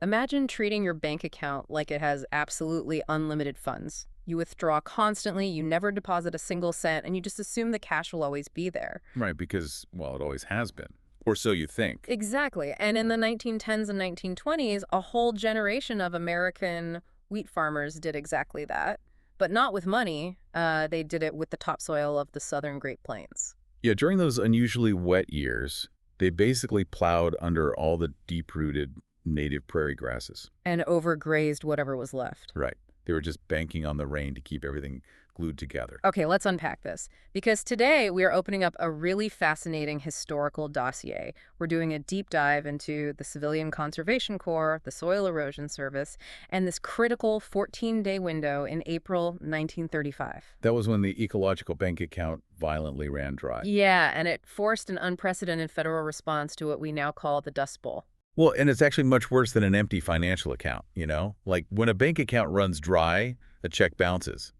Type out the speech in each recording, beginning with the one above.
Imagine treating your bank account like it has absolutely unlimited funds. You withdraw constantly, you never deposit a single cent, and you just assume the cash will always be there. Right, because, well, it always has been. Or so you think. Exactly. And in the 1910s and 1920s, a whole generation of American wheat farmers did exactly that. But not with money. They did it with the topsoil of the southern Great Plains. Yeah, during those unusually wet years, they basically plowed under all the deep-rooted native prairie grasses. And overgrazed whatever was left. Right. They were just banking on the rain to keep everything glued together. Okay, let's unpack this. Because today we are opening up a really fascinating historical dossier. We're doing a deep dive into the Civilian Conservation Corps, the Soil Erosion Service, and this critical 14-day window in April 1935. That was when the ecological bank account violently ran dry. Yeah, and it forced an unprecedented federal response to what we now call the Dust Bowl. Well, and it's actually much worse than an empty financial account, you know? Like when a bank account runs dry, a check bounces.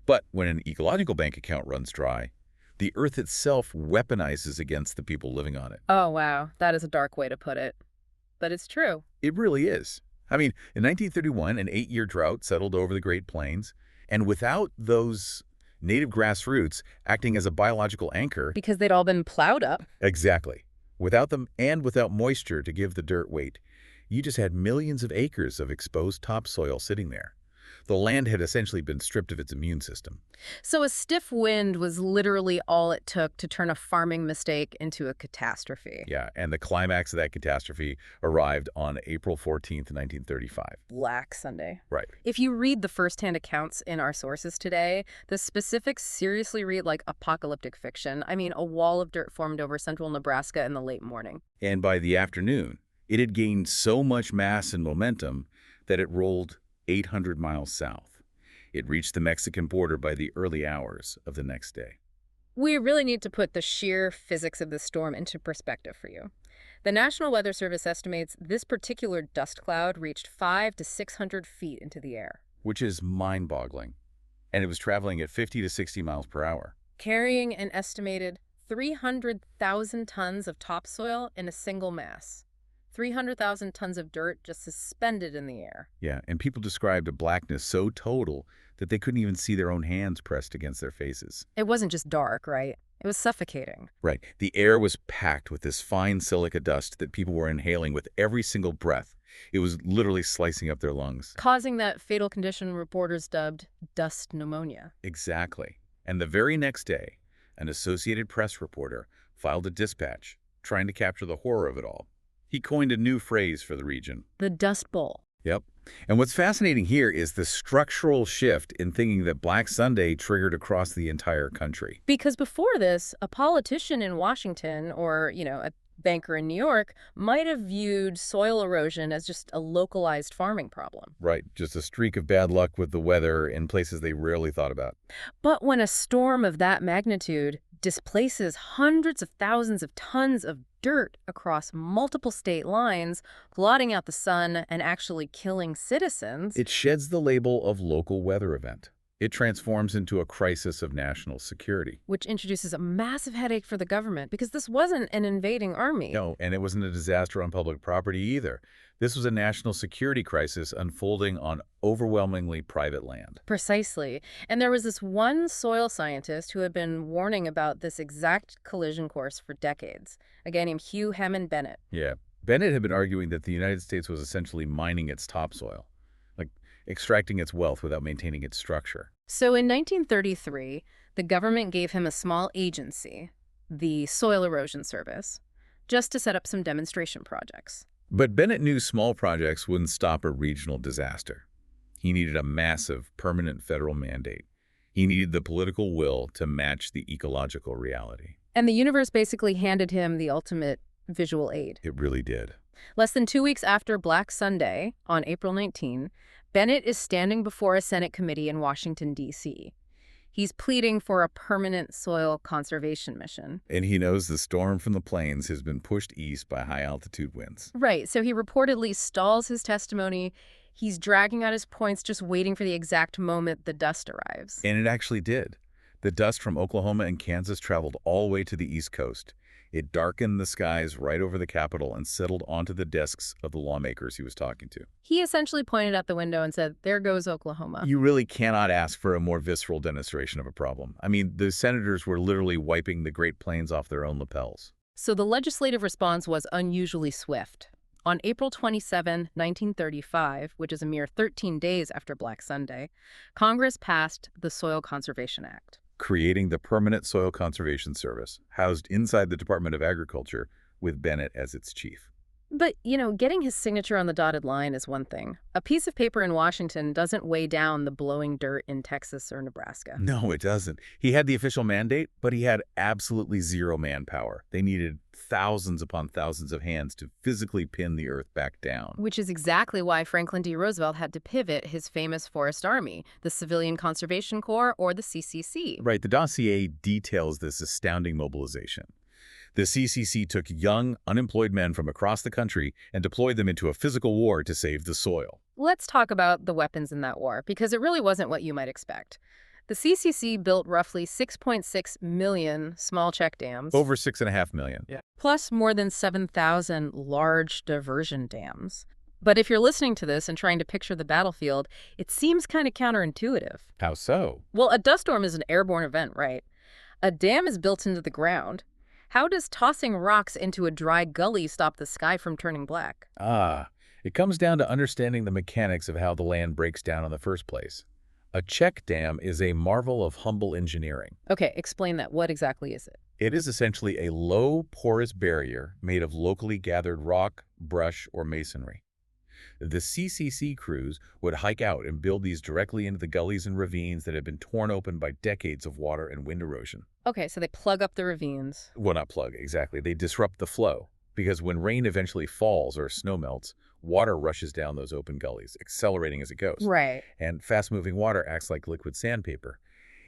But when an ecological bank account runs dry, the earth itself weaponizes against the people living on it. Oh, wow. That is a dark way to put it. But it's true. It really is. I mean, in 1931, an 8-year drought settled over the Great Plains, and without those native grass roots acting as a biological anchor— Because they'd all been plowed up. Exactly. Without them and without moisture to give the dirt weight, you just had millions of acres of exposed topsoil sitting there. The land had essentially been stripped of its immune system. So a stiff wind was literally all it took to turn a farming mistake into a catastrophe. Yeah, and the climax of that catastrophe arrived on April 14th, 1935. Black Sunday. Right. If you read the first-hand accounts in our sources today, the specifics seriously read like apocalyptic fiction. I mean, a wall of dirt formed over central Nebraska in the late morning. And by the afternoon, it had gained so much mass and momentum that it rolled 800 miles south. It reached the Mexican border by the early hours of the next day. We really need to put the sheer physics of the storm into perspective for you. The National Weather Service estimates this particular dust cloud reached 500 to 600 feet into the air. Which is mind-boggling. And it was traveling at 50 to 60 miles per hour. Carrying an estimated 300,000 tons of topsoil in a single mass. 300,000 tons of dirt just suspended in the air. Yeah, and people described a blackness so total that they couldn't even see their own hands pressed against their faces. It wasn't just dark, right? It was suffocating. Right. The air was packed with this fine silica dust that people were inhaling with every single breath. It was literally slicing up their lungs. Causing that fatal condition reporters dubbed dust pneumonia. Exactly. And the very next day, an Associated Press reporter filed a dispatch trying to capture the horror of it all. He coined a new phrase for the region. The Dust Bowl. Yep. And what's fascinating here is the structural shift in thinking that Black Sunday triggered across the entire country. Because before this, a politician in Washington or, a banker in New York might have viewed soil erosion as just a localized farming problem. Right. Just a streak of bad luck with the weather in places they rarely thought about. But when a storm of that magnitude displaces hundreds of thousands of tons of dirt across multiple state lines, blotting out the sun and actually killing citizens, it sheds the label of local weather event. It transforms into a crisis of national security. Which introduces a massive headache for the government because this wasn't an invading army. No, and it wasn't a disaster on public property either. This was a national security crisis unfolding on overwhelmingly private land. Precisely. And there was this one soil scientist who had been warning about this exact collision course for decades, a guy named Hugh Hammond Bennett. Yeah. Bennett had been arguing that the United States was essentially mining its topsoil, like extracting its wealth without maintaining its structure. So in 1933, the government gave him a small agency, the Soil Erosion Service, just to set up some demonstration projects. But Bennett knew small projects wouldn't stop a regional disaster. He needed a massive, permanent federal mandate. He needed the political will to match the ecological reality. And the universe basically handed him the ultimate visual aid. It really did. Less than 2 weeks after Black Sunday, on April 19, Bennett is standing before a Senate committee in Washington, D.C. He's pleading for a permanent soil conservation mission. And he knows the storm from the plains has been pushed east by high-altitude winds. Right, so he reportedly stalls his testimony. He's dragging out his points, just waiting for the exact moment the dust arrives. And it actually did. The dust from Oklahoma and Kansas traveled all the way to the East Coast. It darkened the skies right over the Capitol and settled onto the desks of the lawmakers he was talking to. He essentially pointed out the window and said, "There goes Oklahoma." You really cannot ask for a more visceral demonstration of a problem. I mean, the senators were literally wiping the Great Plains off their own lapels. So the legislative response was unusually swift. On April 27, 1935, which is a mere 13 days after Black Sunday, Congress passed the Soil Conservation Act. Creating the Permanent Soil Conservation Service, housed inside the Department of Agriculture with Bennett as its chief. But, getting his signature on the dotted line is one thing. A piece of paper in Washington doesn't weigh down the blowing dirt in Texas or Nebraska. No, it doesn't. He had the official mandate, but he had absolutely zero manpower. They needed thousands upon thousands of hands to physically pin the earth back down. Which is exactly why Franklin D. Roosevelt had to pivot his famous Forest Army, the Civilian Conservation Corps, or the CCC. Right, the dossier details this astounding mobilization. The CCC took young, unemployed men from across the country and deployed them into a physical war to save the soil. Let's talk about the weapons in that war, because it really wasn't what you might expect. The CCC built roughly 6.6 million small check dams. Over 6.5 million. Yeah. Plus more than 7,000 large diversion dams. But if you're listening to this and trying to picture the battlefield, it seems kind of counterintuitive. How so? Well, a dust storm is an airborne event, right? A dam is built into the ground. How does tossing rocks into a dry gully stop the sky from turning black? It comes down to understanding the mechanics of how the land breaks down in the first place. A check dam is a marvel of humble engineering. Okay, explain that. What exactly is it? It is essentially a low, porous barrier made of locally gathered rock, brush, or masonry. The CCC crews would hike out and build these directly into the gullies and ravines that had been torn open by decades of water and wind erosion. Okay, so they plug up the ravines. Well, not plug, exactly. They disrupt the flow, because when rain eventually falls or snow melts, water rushes down those open gullies, accelerating as it goes. Right. And fast-moving water acts like liquid sandpaper.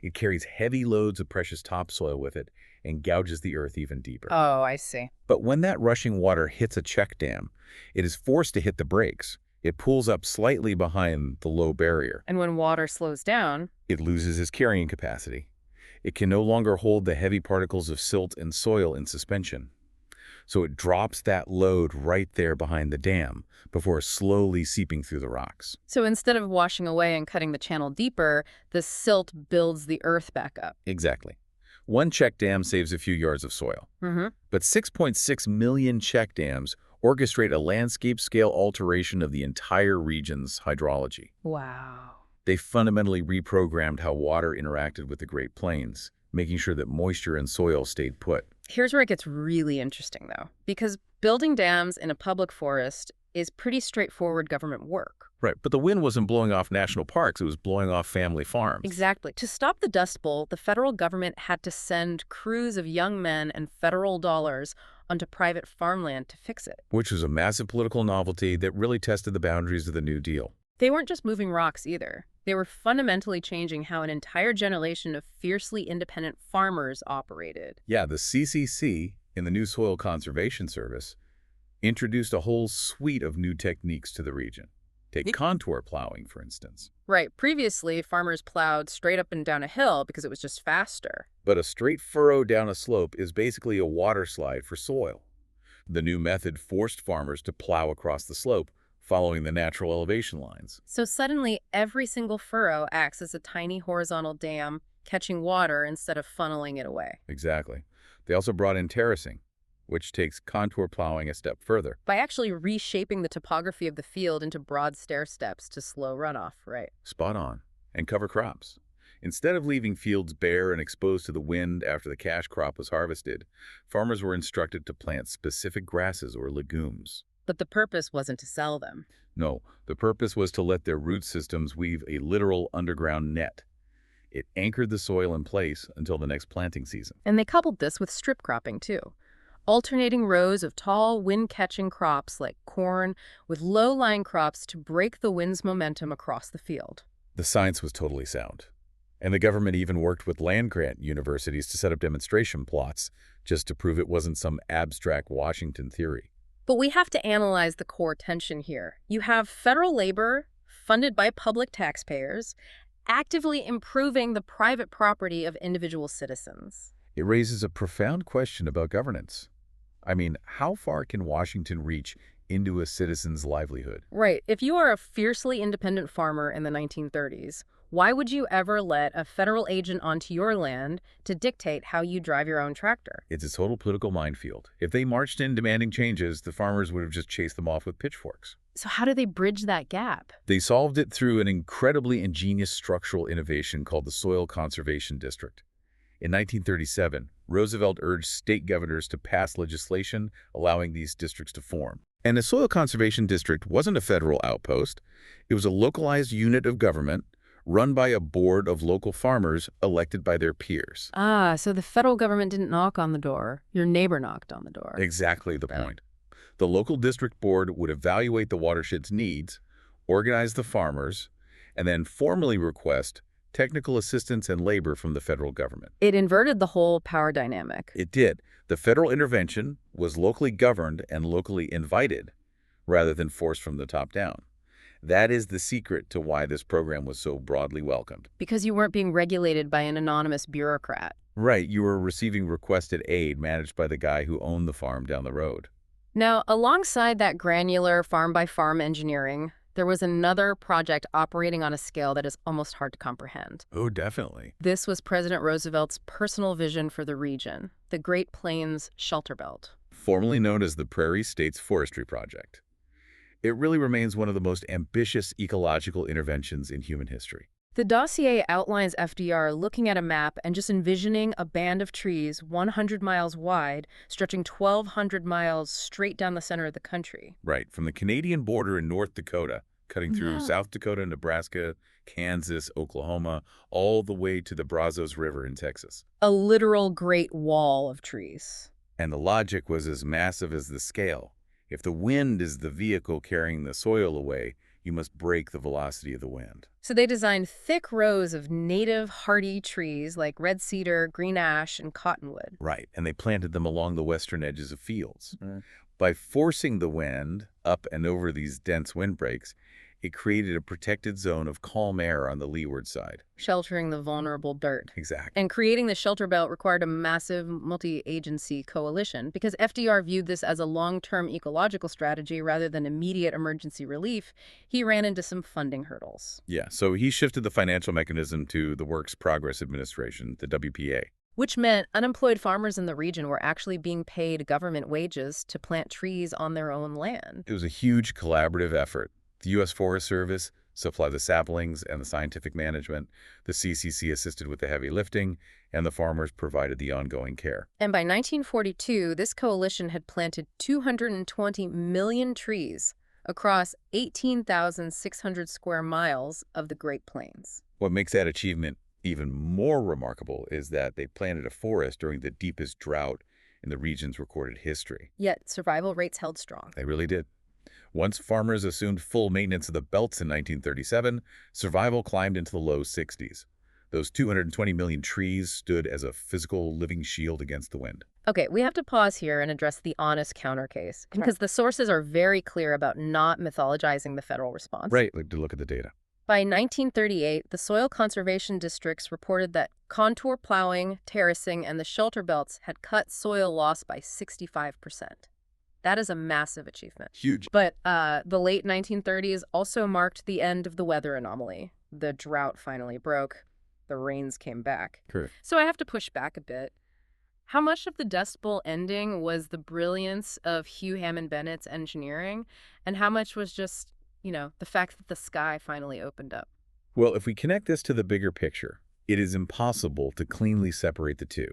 It carries heavy loads of precious topsoil with it and gouges the earth even deeper. Oh, I see. But when that rushing water hits a check dam, it is forced to hit the brakes. It pulls up slightly behind the low barrier. And when water slows down, It loses its carrying capacity. It can no longer hold the heavy particles of silt and soil in suspension. So it drops that load right there behind the dam before slowly seeping through the rocks. so instead of washing away and cutting the channel deeper, the silt builds the earth back up. Exactly. One check dam saves a few yards of soil. But 6.6 million check dams orchestrate a landscape-scale alteration of the entire region's hydrology. Wow. They fundamentally reprogrammed how water interacted with the Great Plains, making sure that moisture and soil stayed put. Here's where it gets really interesting, though, because building dams in a public forest is pretty straightforward government work. Right, but the wind wasn't blowing off national parks, it was blowing off family farms. Exactly. To stop the Dust Bowl, the federal government had to send crews of young men and federal dollars onto private farmland to fix it. Which was a massive political novelty that really tested the boundaries of the New Deal. They weren't just moving rocks either. They were fundamentally changing how an entire generation of fiercely independent farmers operated. Yeah, the CCC, in the new Soil Conservation Service, introduced a whole suite of new techniques to the region. Take contour plowing, for instance. Right. Previously, farmers plowed straight up and down a hill because it was just faster. But a straight furrow down a slope is basically a water slide for soil. The new method forced farmers to plow across the slope, following the natural elevation lines. So suddenly, every single furrow acts as a tiny horizontal dam, catching water instead of funneling it away. Exactly. They also brought in terracing, which takes contour plowing a step further. By actually reshaping the topography of the field into broad stair steps to slow runoff, right? Spot on. And cover crops. Instead of leaving fields bare and exposed to the wind after the cash crop was harvested, farmers were instructed to plant specific grasses or legumes. But the purpose wasn't to sell them. No, the purpose was to let their root systems weave a literal underground net. It anchored the soil in place until the next planting season. And they coupled this with strip cropping, too. Alternating rows of tall, wind-catching crops like corn with low-lying crops to break the wind's momentum across the field. The science was totally sound. And the government even worked with land-grant universities to set up demonstration plots just to prove it wasn't some abstract Washington theory. But we have to analyze the core tension here. You have federal labor, funded by public taxpayers, actively improving the private property of individual citizens. It raises a profound question about governance. I mean, how far can Washington reach into a citizen's livelihood? Right. If you are a fiercely independent farmer in the 1930s, why would you ever let a federal agent onto your land to dictate how you drive your own tractor? It's a total political minefield. If they marched in demanding changes, the farmers would have just chased them off with pitchforks. So how do they bridge that gap? They solved it through an incredibly ingenious structural innovation called the Soil Conservation District. In 1937, Roosevelt urged state governors to pass legislation allowing these districts to form. And the Soil Conservation District wasn't a federal outpost. It was a localized unit of government run by a board of local farmers elected by their peers. Ah, so the federal government didn't knock on the door. Your neighbor knocked on the door. Exactly the point. The local district board would evaluate the watershed's needs, organize the farmers, and then formally request technical assistance and labor from the federal government. It inverted the whole power dynamic. It did. The federal intervention was locally governed and locally invited rather than forced from the top down. That is the secret to why this program was so broadly welcomed. Because you weren't being regulated by an anonymous bureaucrat. Right, you were receiving requested aid managed by the guy who owned the farm down the road. Now, alongside that granular farm-by-farm engineering, there was another project operating on a scale that is almost hard to comprehend. Oh, definitely. This was President Roosevelt's personal vision for the region, the Great Plains Shelterbelt. Formerly known as the Prairie States Forestry Project. It really remains one of the most ambitious ecological interventions in human history. The dossier outlines FDR looking at a map and just envisioning a band of trees 100 miles wide, stretching 1,200 miles straight down the center of the country. Right, from the Canadian border in North Dakota, cutting through South Dakota, Nebraska, Kansas, Oklahoma, all the way to the Brazos River in Texas. A literal great wall of trees. And the logic was as massive as the scale. If the wind is the vehicle carrying the soil away, you must break the velocity of the wind. So they designed thick rows of native hardy trees like red cedar, green ash, and cottonwood. Right, and they planted them along the western edges of fields. By forcing the wind up and over these dense windbreaks, it created a protected zone of calm air on the leeward side. Sheltering the vulnerable dirt. Exactly. And creating the shelter belt required a massive multi-agency coalition because FDR viewed this as a long-term ecological strategy rather than immediate emergency relief. He ran into some funding hurdles. Yeah, so he shifted the financial mechanism to the Works Progress Administration, the WPA. Which meant unemployed farmers in the region were actually being paid government wages to plant trees on their own land. It was a huge collaborative effort. The U.S. Forest Service supplied the saplings and the scientific management, the CCC assisted with the heavy lifting, and the farmers provided the ongoing care. And by 1942, this coalition had planted 220 million trees across 18,600 square miles of the Great Plains. What makes that achievement even more remarkable is that they planted a forest during the deepest drought in the region's recorded history. Yet survival rates held strong. They really did. Once farmers assumed full maintenance of the belts in 1937, survival climbed into the low 60s. Those 220 million trees stood as a physical living shield against the wind. Okay, we have to pause here and address the honest counter case, because the sources are very clear about not mythologizing the federal response. Right, like to look at the data. By 1938, the soil conservation districts reported that contour plowing, terracing, and the shelter belts had cut soil loss by 65%. That is a massive achievement. Huge. But the late 1930s also marked the end of the weather anomaly. The drought finally broke. The rains came back. Correct. So I have to push back a bit. How much of the Dust Bowl ending was the brilliance of Hugh Hammond Bennett's engineering, and how much was just, the fact that the sky finally opened up? Well, if we connect this to the bigger picture, it is impossible to cleanly separate the two.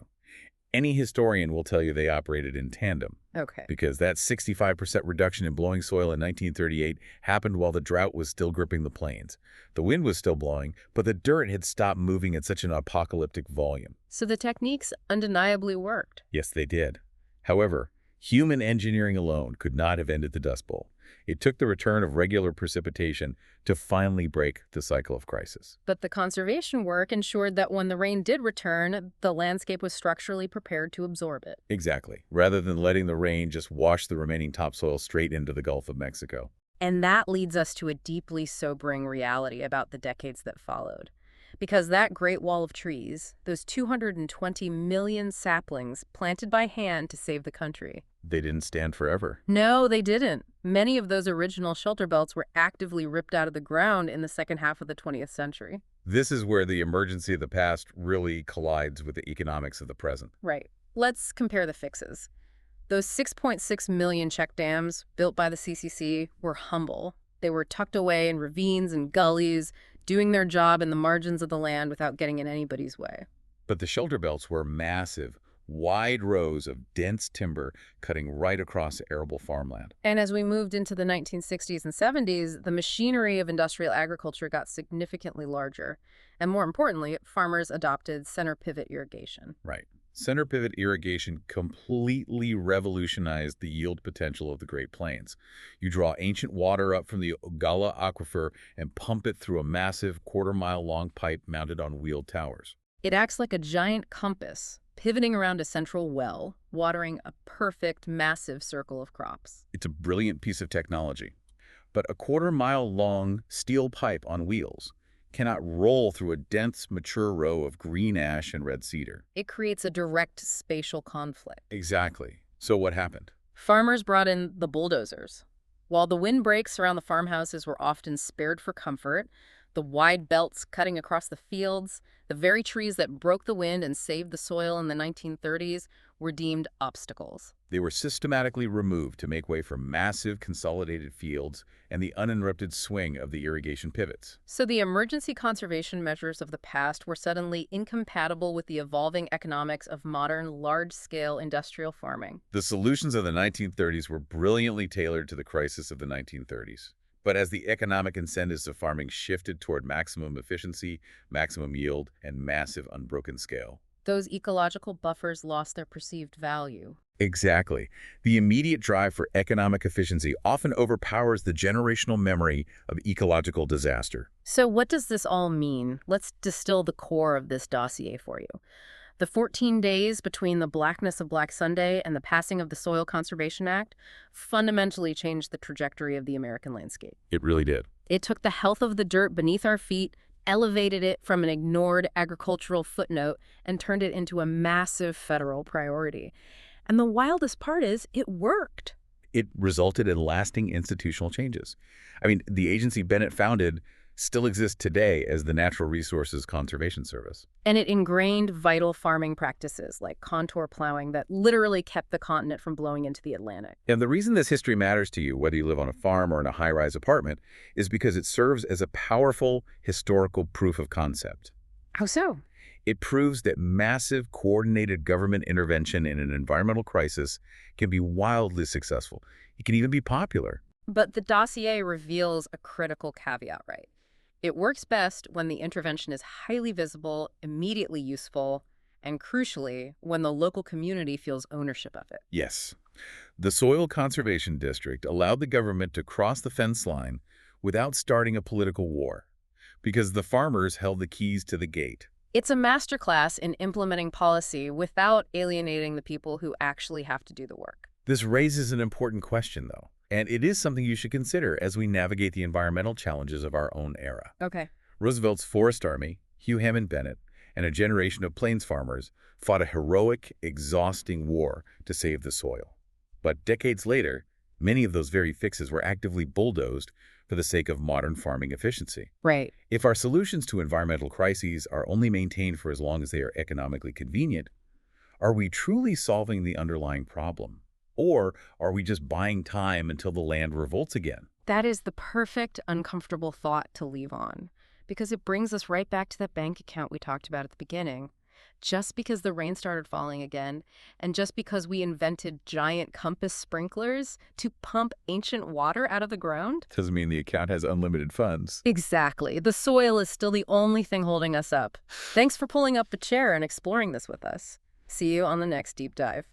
Any historian will tell you they operated in tandem. Okay. Because that 65% reduction in blowing soil in 1938 happened while the drought was still gripping the plains. The wind was still blowing, but the dirt had stopped moving at such an apocalyptic volume. So the techniques undeniably worked. Yes, they did. However, human engineering alone could not have ended the Dust Bowl. It took the return of regular precipitation to finally break the cycle of crisis. But the conservation work ensured that when the rain did return, the landscape was structurally prepared to absorb it. Exactly, rather than letting the rain just wash the remaining topsoil straight into the Gulf of Mexico. And that leads us to a deeply sobering reality about the decades that followed. Because that Great Wall of Trees, those 220 million saplings planted by hand to save the country. They didn't stand forever. No, they didn't. Many of those original Shelterbelts were actively ripped out of the ground in the second half of the 20th century. This is where the emergency of the past really collides with the economics of the present. Right. Let's compare the fixes. Those 6.6 million check dams built by the CCC were humble. They were tucked away in ravines and gullies, doing their job in the margins of the land without getting in anybody's way. But the Shelterbelts were massive, wide rows of dense timber cutting right across arable farmland. And as we moved into the 1960s and 70s, the machinery of industrial agriculture got significantly larger. And more importantly, farmers adopted center pivot irrigation. Right. Center pivot irrigation completely revolutionized the yield potential of the Great Plains. You draw ancient water up from the Gully aquifer and pump it through a massive quarter-mile-long pipe mounted on wheeled towers. It acts like a giant compass, pivoting around a central well, watering a perfect, massive circle of crops. It's a brilliant piece of technology. But a quarter-mile-long steel pipe on wheels cannot roll through a dense, mature row of green ash and red cedar. It creates a direct spatial conflict. Exactly. So what happened? Farmers brought in the bulldozers. While the windbreaks around the farmhouses were often spared for comfort, the wide belts cutting across the fields, the very trees that broke the wind and saved the soil in the 1930s, were deemed obstacles. They were systematically removed to make way for massive consolidated fields and the uninterrupted swing of the irrigation pivots. So the emergency conservation measures of the past were suddenly incompatible with the evolving economics of modern, large-scale industrial farming. The solutions of the 1930s were brilliantly tailored to the crisis of the 1930s. But as the economic incentives of farming shifted toward maximum efficiency, maximum yield, and massive unbroken scale, Those ecological buffers lost their perceived value. exactly. The immediate drive for economic efficiency often overpowers the generational memory of ecological disaster. So what does this all mean? Let's distill the core of this dossier for you. The 14 days between the blackness of Black Sunday and the passing of the Soil Conservation Act fundamentally changed the trajectory of the American landscape. It really did. It took the health of the dirt beneath our feet, elevated it from an ignored agricultural footnote, and turned it into a massive federal priority. And the wildest part is, it worked. It resulted in lasting institutional changes. I mean, the agency Bennett founded still exists today as the Natural Resources Conservation Service. And it ingrained vital farming practices like contour plowing that literally kept the continent from blowing into the Atlantic. And the reason this history matters to you, whether you live on a farm or in a high-rise apartment, is because it serves as a powerful historical proof of concept. How so? It proves that massive, coordinated government intervention in an environmental crisis can be wildly successful. It can even be popular. But the dossier reveals a critical caveat, right? It works best when the intervention is highly visible, immediately useful, and crucially, when the local community feels ownership of it. Yes. The Soil Conservation District allowed the government to cross the fence line without starting a political war, because the farmers held the keys to the gate. It's a masterclass in implementing policy without alienating the people who actually have to do the work. This raises an important question, though, and it is something you should consider as we navigate the environmental challenges of our own era. Okay. Roosevelt's Forest Army, Hugh, Hammond, Bennett, and a generation of plains farmers fought a heroic, exhausting war to save the soil. But decades later, many of those very fixes were actively bulldozed for the sake of modern farming efficiency. Right. If our solutions to environmental crises are only maintained for as long as they are economically convenient, are we truly solving the underlying problem? Or are we just buying time until the land revolts again? That is the perfect, uncomfortable thought to leave on, because it brings us right back to that bank account we talked about at the beginning. Just because the rain started falling again, and just because we invented giant compass sprinklers to pump ancient water out of the ground? Doesn't mean the account has unlimited funds. Exactly. The soil is still the only thing holding us up. Thanks for pulling up a chair and exploring this with us. See you on the next deep dive.